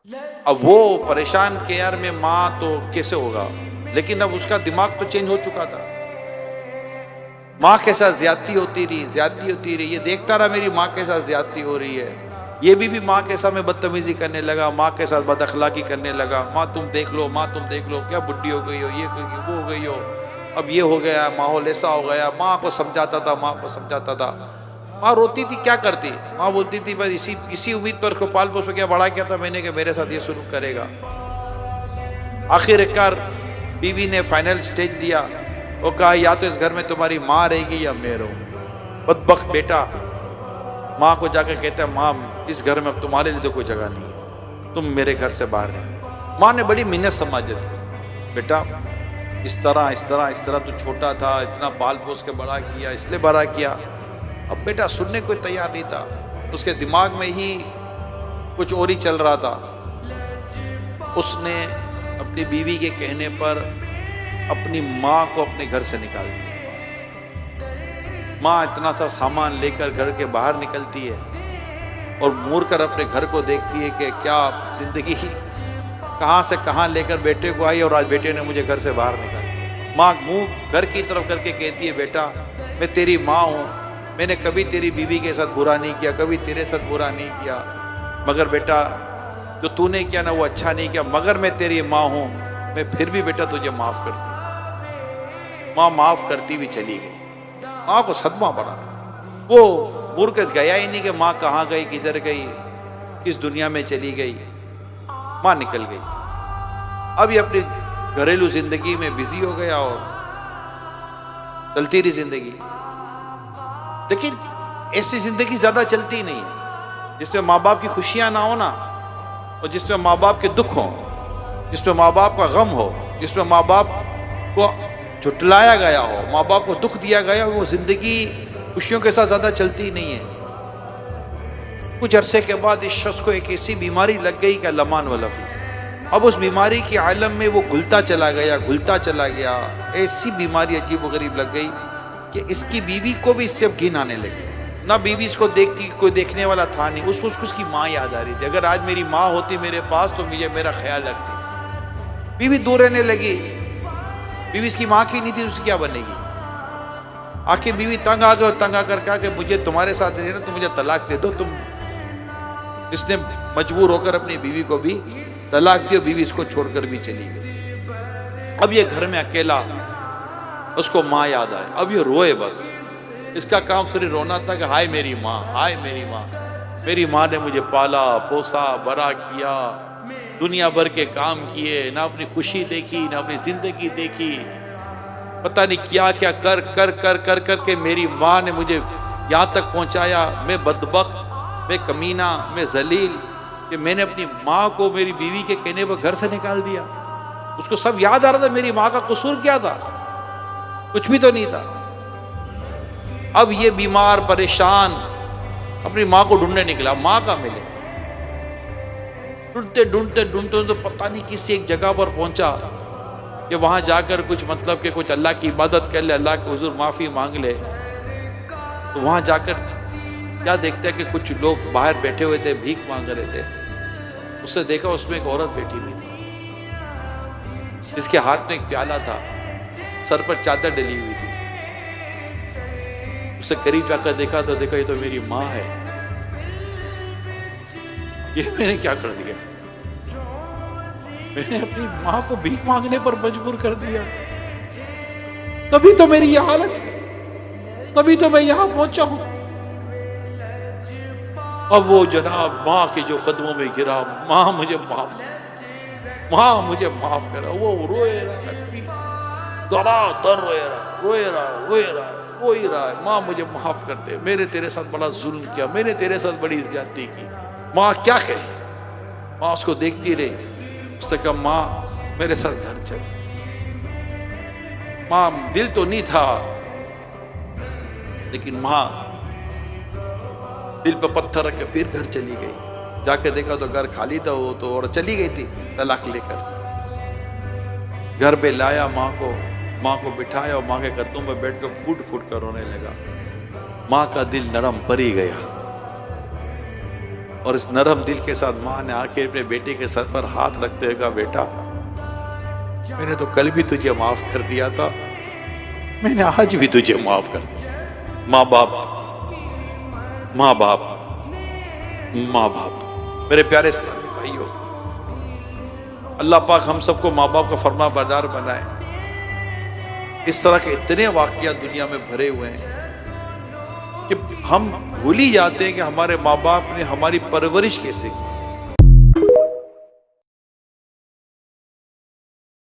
अब वो परेशान के यार मैं माँ तो कैसे होगा, लेकिन अब उसका दिमाग तो चेंज हो चुका था। माँ के साथ ज्यादती होती रही, ये देखता रहा मेरी माँ के साथ ज्यादती हो रही है। ये भी माँ के साथ में बदतमीजी करने लगा, माँ के साथ बदअखलाकी करने लगा। माँ तुम देख लो, माँ तुम देख लो, क्या बुढ़ी हो गई हो, ये वो हो गई हो, अब ये हो गया, माहौल ऐसा हो गया। माँ को समझाता था, माँ रोती थी, क्या करती, माँ बोलती थी बस इसी उम्मीद पर उसको पाल पोस क्या बड़ा किया था मैंने कि मेरे साथ ये शुरू करेगा। आखिरकार बीवी ने फाइनल स्टेज दिया, वो कहा या तो इस घर में तुम्हारी माँ रहेगी या मैं रहूं। बदबख्त बेटा माँ को जाकर कहता है, माँ इस घर में अब तुम्हारे लिए तो कोई जगह नहीं है, तुम मेरे घर से बाहर रहो। माँ ने बड़ी मिन्नत समझी थी, बेटा इस तरह तू छोटा था, इतना पाल पोस के बड़ा किया, इसलिए बड़ा किया। अब बेटा सुनने को तैयार नहीं था, उसके दिमाग में ही कुछ और ही चल रहा था। उसने अपनी बीवी के कहने पर अपनी माँ को अपने घर से निकाल दिया। माँ इतना सा सामान लेकर घर के बाहर निकलती है और मुड़ कर अपने घर को देखती है कि क्या जिंदगी कहाँ से कहाँ लेकर बेटे को आई और आज बेटे ने मुझे घर से बाहर निकाल दिया। माँ मुंह घर की तरफ करके कहती है, बेटा मैं तेरी माँ हूँ, मैंने कभी तेरी बीवी के साथ बुरा नहीं किया, कभी तेरे साथ बुरा नहीं किया, मगर बेटा जो तूने किया ना वो अच्छा नहीं किया, मगर मैं तेरी माँ हूँ, मैं फिर भी बेटा तुझे माफ करती। माँ माफ करती भी चली गई। माँ को सदमा पड़ा था, वो मुर्गत गया ही नहीं कि माँ कहाँ गई, किधर गई, किस दुनिया में चली गई। माँ निकल गई। अब ये अपनी घरेलू जिंदगी में बिजी हो गया और चलती रही जिंदगी। लेकिन ऐसी जिंदगी ज्यादा चलती नहीं है जिसमें माँ बाप की खुशियां ना हो ना, और जिसमें माँ बाप के दुख हो, जिसमें माँ बाप का गम हो, जिसमें माँ बाप को झुटलाया गया हो, माँ बाप को दुख दिया गया हो, वो जिंदगी खुशियों के साथ ज्यादा चलती नहीं है। कुछ अरसे के बाद इस शख्स को एक ऐसी बीमारी लग गई कि लमान व लफीज। अब उस बीमारी के आलम में वो घुलता चला गया। ऐसी बीमारी अजीब व गरीब लग गई कि इसकी बीवी को भी इससे अब घिन आने लगी। ना बीवी इसको देखती, कोई देखने वाला था नहीं, उसकी माँ याद आ रही थी। अगर आज मेरी माँ होती मेरे पास तो मुझे मेरा ख्याल रखती। बीवी दूर रहने लगी। बीवी इसकी माँ की नहीं थी, उसकी क्या बनेगी। आखिर बीवी तंग आ गई और तंग आकर कहा कि मुझे तुम्हारे साथ रहना, तो मुझे तलाक दे दो तुम। इसने मजबूर होकर अपनी बीवी को भी तलाक दी, बीवी इसको छोड़कर भी चली गई। अब ये घर में अकेला, उसको माँ याद आए। अब ये रोए, बस इसका काम सिर्फ रोना था कि हाय मेरी माँ, हाय मेरी माँ, मेरी माँ ने मुझे पाला पोसा बड़ा किया, दुनिया भर के काम किए, ना अपनी खुशी देखी ना अपनी जिंदगी देखी, पता नहीं क्या क्या कर कर कर कर कर के मेरी माँ ने मुझे यहाँ तक पहुँचाया। मैं बदबख्त, मैं कमीना, मैं जलील कि मैंने अपनी माँ को मेरी बीवी के कहने पर घर से निकाल दिया। उसको सब याद आ रहा था मेरी माँ का कसूर क्या था, कुछ भी तो नहीं था। अब ये बीमार परेशान अपनी माँ को ढूंढने निकला, माँ का मिले। ढूंढते तो पता नहीं किसी एक जगह पर पहुंचा कि वहां जाकर कुछ मतलब कि कुछ अल्लाह की इबादत कर ले, अल्लाह के हुजूर माफी मांग ले। तो वहां जाकर क्या देखते हैं कि कुछ लोग बाहर बैठे हुए थे, भीख मांग रहे थे। उससे देखा उसमें एक औरत बैठी हुई थी, जिसके हाथ में एक प्याला था, सर पर चादर डली हुई थी। उसे करीब जाकर देखा तो देखा ये तो मेरी माँ है। ये मैंने क्या कर दिया, मैंने अपनी माँ को भीख मांगने पर मजबूर कर दिया। तभी तो मेरी यह हालत है, तभी तो मैं यहां पहुंचा हूं। अब वो जनाब माँ के जो कदमों में गिरा, माँ मुझे माफ कर, माँ मुझे माफ करा। वो रोए रहा, दर रोए रहा है, माँ मुझे माफ कर दे, मैंने तेरे साथ बड़ा जुल्म किया, मैंने तेरे साथ बड़ी ज्यादती की। माँ क्या कहे। माँ उसको देखती रही। उसने कहा माँ मेरे साथ घर चल। माँ दिल तो नहीं था, लेकिन माँ दिल पे पत्थर रख के फिर घर चली गई। जाके देखा तो घर खाली था, वो तो और चली गई थी तलाक लेकर। घर पे लाया माँ को बिठाया और माँ के कदमों में बैठ कर फूट फूट कर रोने लगा। माँ का दिल नरम पड़ ही गया। और इस नरम दिल के साथ माँ ने आके अपने बेटे के सर पर हाथ रखते हुए कहा, बेटा मैंने तो कल भी तुझे माफ कर दिया था, मैंने आज भी तुझे माफ कर दिया। माँ बाप, माँ बाप, माँ बाप। मेरे प्यारे इस्लामी भाइयों, अल्लाह पाक हम सबको माँ बाप का फरमा बरदार बनाए। इस तरह के इतने वाक़ियात दुनिया में भरे हुए हैं कि हम भूल ही जाते हैं कि हमारे माँ बाप ने हमारी परवरिश कैसे की।